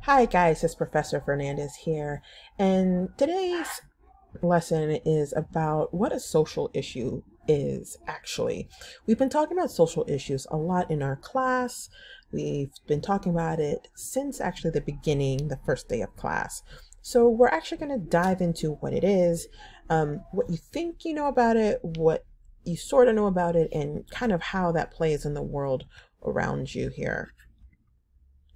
Hi guys, it's Professor Fernandez here, and today's lesson is about what a social issue is actually. We've been talking about social issues a lot in our class. We've been talking about it since actually the beginning, the first day of class. So we're actually going to dive into what it is, what you think you know about it, what you sort of know about it, and kind of how that plays in the world around you here.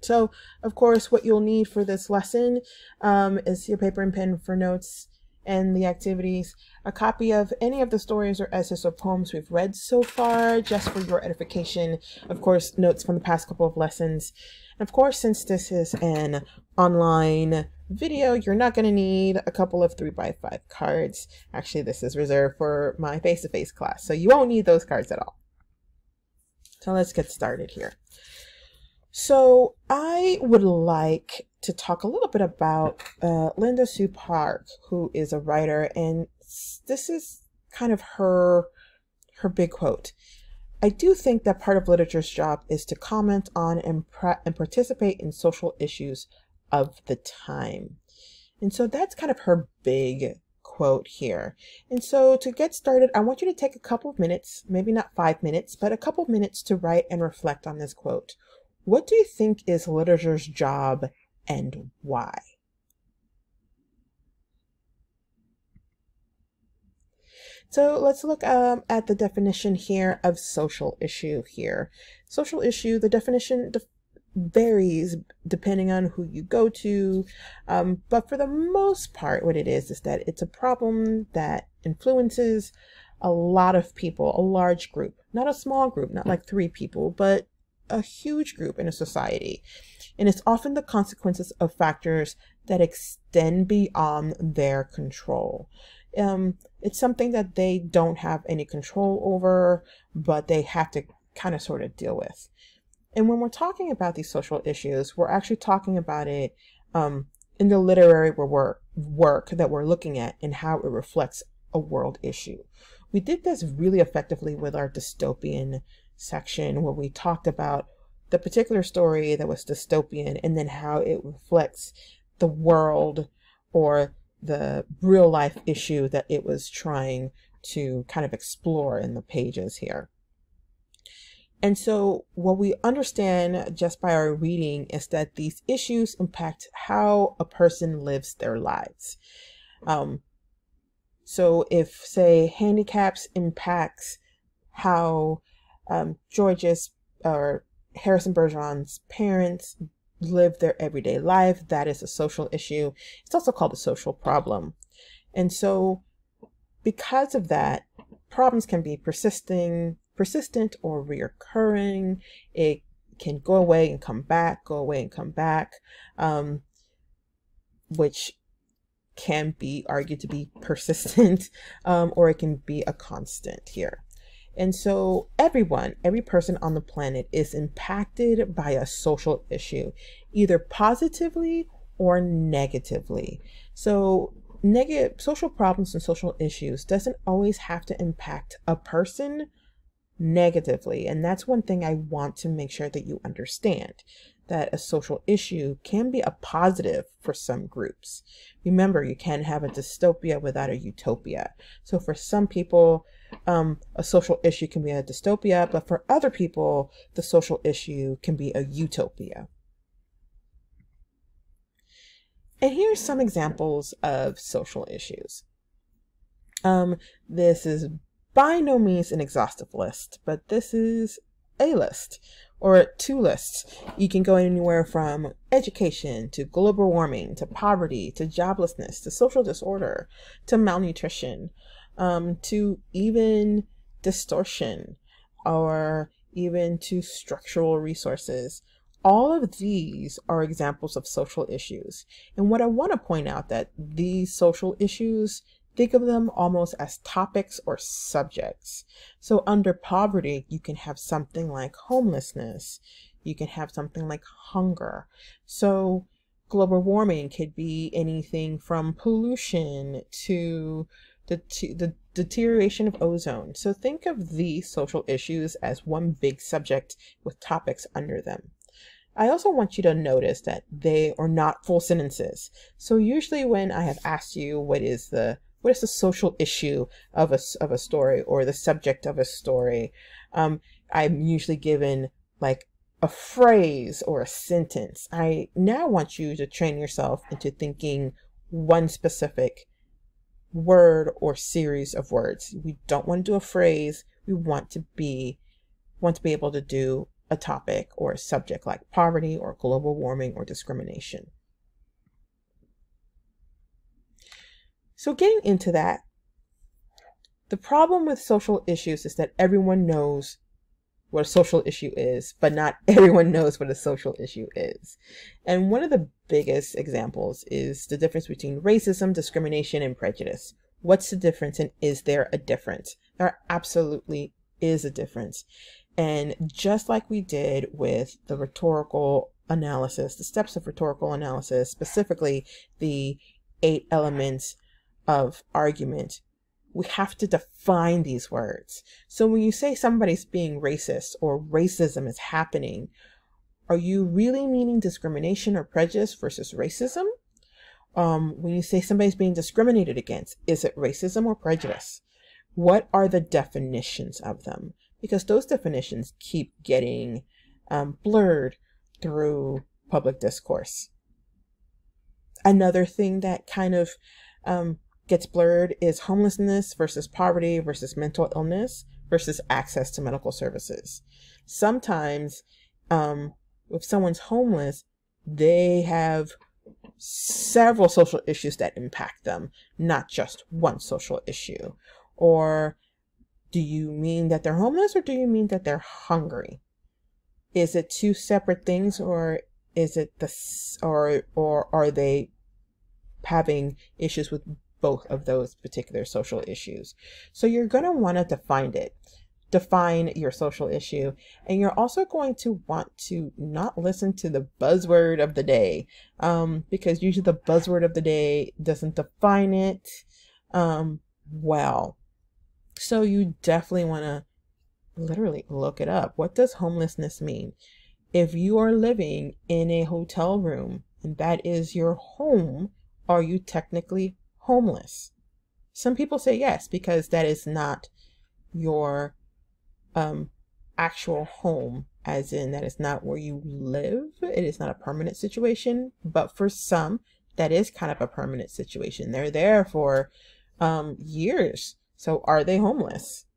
So, of course, what you'll need for this lesson is your paper and pen for notes and the activities, a copy of any of the stories or essays or poems we've read so far, just for your edification, of course, notes from the past couple of lessons. And of course, since this is an online video, you're not going to need a couple of 3x5 cards. Actually, this is reserved for my face-to-face class, so you won't need those cards at all. So let's get started here. So I would like to talk a little bit about Linda Sue Park, who is a writer, and this is kind of her big quote. I do think that part of literature's job is to comment on and participate in social issues of the time. And so that's kind of her big quote here. And so to get started, I want you to take a couple of minutes, maybe not 5 minutes, but a couple of minutes to write and reflect on this quote. What do you think is literature's job and why? So let's look at the definition here of social issue here. Social issue, the definition varies depending on who you go to, but for the most part, what it is that it's a problem that influences a lot of people, a large group, not a small group, not like 3 people, but a huge group in a society. And it's often the consequences of factors that extend beyond their control. It's something that they don't have any control over, but they have to kind of sort of deal with. And when we're talking about these social issues, we're actually talking about it in the literary work that we're looking at and how it reflects a world issue. We did this really effectively with our dystopian section where we talked about the particular story that was dystopian and then how it reflects the world or the real life issue that it was trying to kind of explore in the pages here. And so what we understand just by our reading is that these issues impact how a person lives their lives. So if, say, handicaps impacts how George's or Harrison Bergeron's parents live their everyday life, that is a social issue. It's also called a social problem. And so because of that, problems can be persistent or reoccurring. It can go away and come back, go away and come back, which can be argued to be persistent, or it can be a constant here. And so every person on the planet is impacted by a social issue, either positively or negatively. So social problems and social issues doesn't always have to impact a person negatively. And that's one thing I want to make sure that you understand, that a social issue can be a positive for some groups. Remember, you can't have a dystopia without a utopia. So for some people, a social issue can be a dystopia, but for other people, the social issue can be a utopia. And here's some examples of social issues. This is by no means an exhaustive list, but this is a list or 2 lists. You can go anywhere from education to global warming to poverty to joblessness to social disorder to malnutrition, to even distortion or even to structural resources. All of these are examples of social issues. And what I want to point out that these social issues, think of them almost as topics or subjects. So under poverty, you can have something like homelessness. You can have something like hunger. So global warming could be anything from pollution to the deterioration of ozone. So think of these social issues as one big subject with topics under them. I also want you to notice that they are not full sentences. So usually when I have asked you what is the social issue of a story, or the subject of a story, I'm usually given like a phrase or a sentence. I now want you to train yourself into thinking one specific word or series of words. We don't want to do a phrase. We want to be able to do a topic or a subject like poverty or global warming or discrimination. So getting into that, the problem with social issues is that everyone knows what a social issue is, but not everyone knows what a social issue is. And one of the biggest examples is the difference between racism, discrimination, and prejudice. What's the difference, and is there a difference? There absolutely is a difference. And just like we did with the rhetorical analysis, the steps of rhetorical analysis, specifically the 8 elements of argument, we have to define these words. So when you say somebody's being racist or racism is happening, are you really meaning discrimination or prejudice versus racism? When you say somebody's being discriminated against, is it racism or prejudice? What are the definitions of them? Because those definitions keep getting blurred through public discourse. Another thing that kind of gets blurred is homelessness versus poverty versus mental illness versus access to medical services. Sometimes if someone's homeless, they have several social issues that impact them, not just one social issue. Or do you mean that they're homeless, or do you mean that they're hungry? Is it two separate things, or is it or are they having issues with both of those particular social issues? So you're going to want to define your social issue, and you're also going to want to not listen to the buzzword of the day, because usually the buzzword of the day doesn't define it well. So you definitely want to literally look it up. What does homelessness mean? If you are living in a hotel room and that is your home, are you technically homeless? Some people say yes, because that is not your actual home, as in that is not where you live. It is not a permanent situation, but for some, that is kind of a permanent situation. They're there for years. So are they homeless?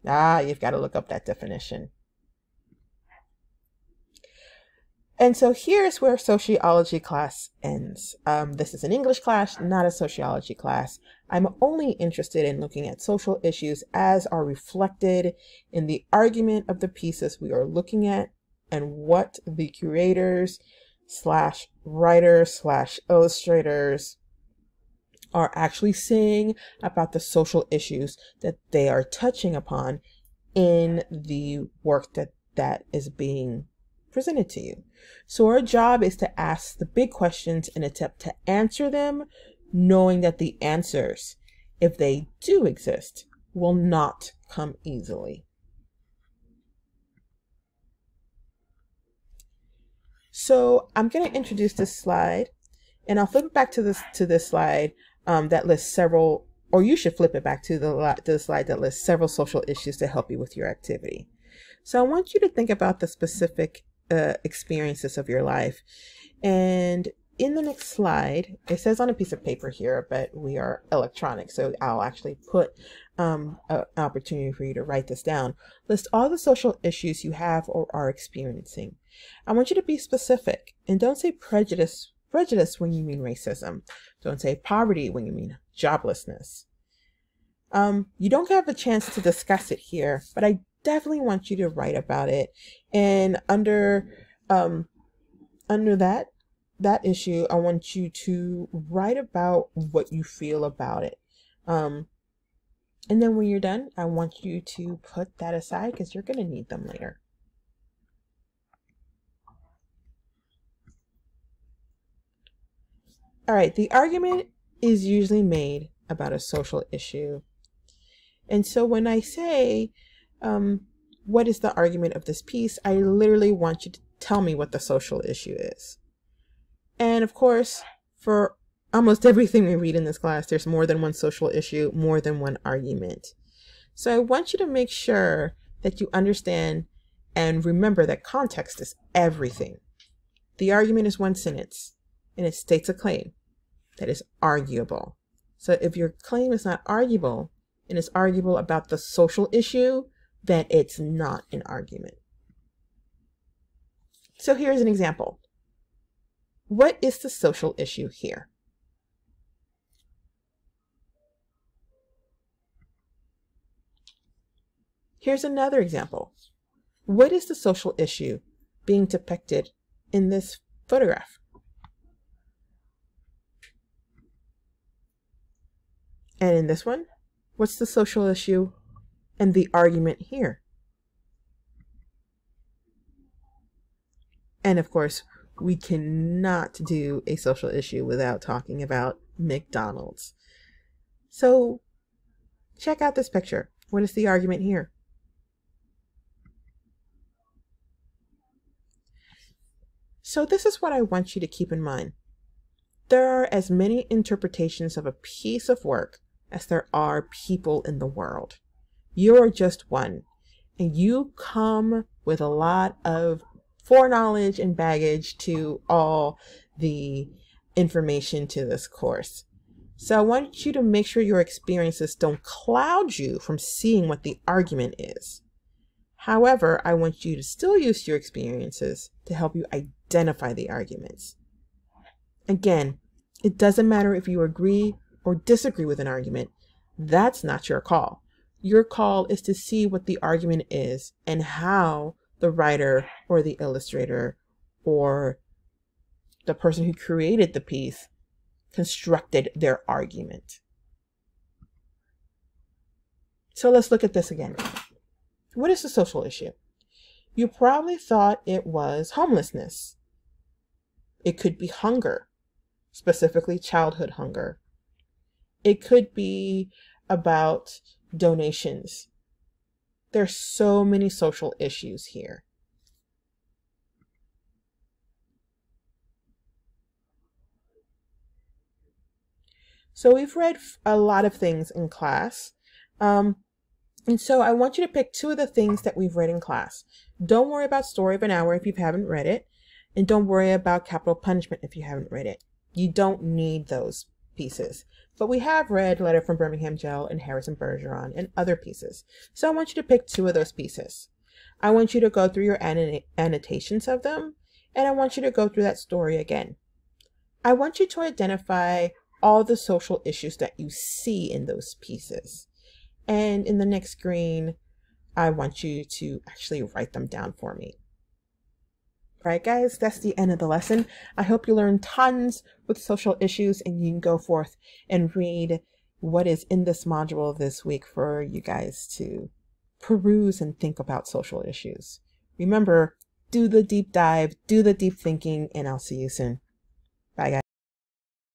You've got to look up that definition. And so here's where sociology class ends. This is an English class, not a sociology class. I'm only interested in looking at social issues as are reflected in the argument of the pieces we are looking at, and what the curators / writers / illustrators are actually saying about the social issues that they are touching upon in the work that is being presented to you. So our job is to ask the big questions and attempt to answer them, knowing that the answers, if they do exist, will not come easily. So I'm going to introduce this slide, and I'll flip it back to this slide that lists several, or you should flip it back to the slide that lists several social issues to help you with your activity. So I want you to think about the specific experiences of your life. And in the next slide, it says on a piece of paper here, but we are electronic, so I'll actually put an opportunity for you to write this down. List all the social issues you have or are experiencing. I want you to be specific, and don't say prejudice when you mean racism. Don't say poverty when you mean joblessness. You don't have a chance to discuss it here, but I definitely want you to write about it. And under that issue, I want you to write about what you feel about it. And then when you're done, I want you to put that aside, because you're going to need them later. All right, the argument is usually made about a social issue. And so when I say, what is the argument of this piece, I literally want you tell me what the social issue is. And of course, for almost everything we read in this class, there's more than one social issue, more than one argument. So I want you to make sure that you understand and remember that context is everything. The argument is one sentence, and it states a claim that is arguable. So if your claim is not arguable, and it's arguable about the social issue, then it's not an argument. So here's an example. What is the social issue here? Here's another example. What is the social issue being depicted in this photograph? And in this one, what's the social issue and the argument here? And of course, we cannot do a social issue without talking about McDonald's. So check out this picture. What is the argument here? So this is what I want you to keep in mind. There are as many interpretations of a piece of work as there are people in the world. You're just one, and you come with a lot of foreknowledge and baggage to all the information to this course. So I want you to make sure your experiences don't cloud you from seeing what the argument is. However, I want you to still use your experiences to help you identify the arguments. Again, it doesn't matter if you agree or disagree with an argument. That's not your call. Your call is to see what the argument is and how the writer or the illustrator or the person who created the piece constructed their argument. So let's look at this again. What is the social issue? You probably thought it was homelessness. It could be hunger, specifically childhood hunger. It could be about donations. There's so many social issues here. So we've read a lot of things in class. And so I want you to pick two of the things that we've read in class. Don't worry about Story of an Hour if you haven't read it. And don't worry about Capital Punishment if you haven't read it. You don't need those pieces. But we have read Letter from Birmingham Jail and Harrison Bergeron and other pieces. So I want you to pick two of those pieces. I want you to go through your annotations of them. And I want you to go through that story again. I want you to identify all the social issues that you see in those pieces. And in the next screen, I want you to actually write them down for me. All right, guys, that's the end of the lesson. I hope you learned tons with social issues and you can go forth and read what is in this module this week for you guys to peruse and think about social issues. Remember, do the deep dive, do the deep thinking, and I'll see you soon. Bye, guys.